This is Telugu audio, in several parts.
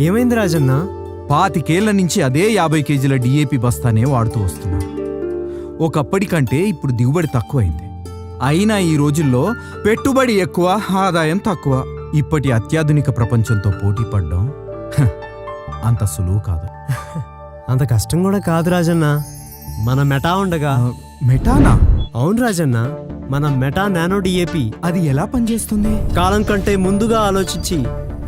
ఏమైంది రాజన్న? 25 ఏళ్ల నుంచి అదే 50 కేజీల డిఏపి బస్తానే వాడుతూ వస్తున్నా. ఒకప్పటి కంటే ఇప్పుడు దిగుబడి తక్కువైంది. అయినా ఈ రోజుల్లో పెట్టుబడి ఎక్కువ, ఆదాయం తక్కువ. ఇప్పటి అత్యాధునిక ప్రపంచంతో పోటీ పడ్డం అంత సులువు కాదు. అంత కష్టం కూడా కాదు రాజన్న. మన మెటా ఉండగా. మెటానా? అవును రాజన్న, మన మెటా నానో డిఏపి. అది ఎలా పనిచేస్తుంది? కాలం కంటే ముందుగా ఆలోచించి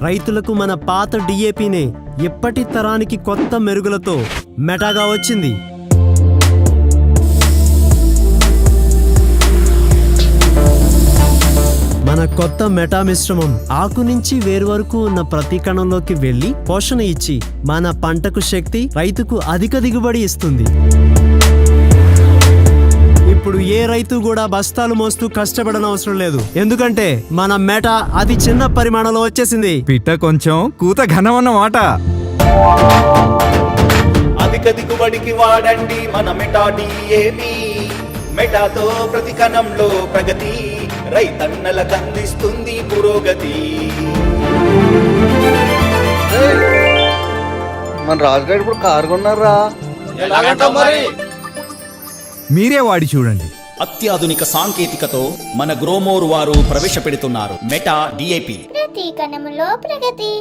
రైతులకు మన పాత డిఏపినే ఇప్పటి తరానికి కొత్త మెరుగులతో మెటాగా వచ్చింది. మన కొత్త మెటా మిశ్రమం ఆకు నుంచి వేరు వరకు ఉన్న ప్రతి కణంలోకి వెళ్లి పోషణ ఇచ్చి మన పంటకు శక్తి, రైతుకు అధిక దిగుబడి ఇస్తుంది. ఇప్పుడు ఏ రైతు కూడా బస్తాలు మోస్తూ కష్టపడనవసరం లేదు. ఎందుకంటే మన మెటా అతి చిన్న పరిమాణంలో వచ్చేసింది. పిట్ట కొంచెం కూత ఘనమన్నమాట. అధిక దిగుబడికి వాడండి మన మెటా డిఏపి. మెటాతో ప్రతి కణంలో ప్రగతి, రైతన్నలకు అందిస్తుంది పురోగతి. మన రాజుగారు ఇప్పుడు కారు కొన్నారా? మీరే వాడి చూడండి. అత్యాధునిక సాంకేతికతో మన గ్రోమోర్ వారు ప్రవేశపెడుతున్నారు మెటా డిఏపి. ప్రతి కణములో ప్రగతి.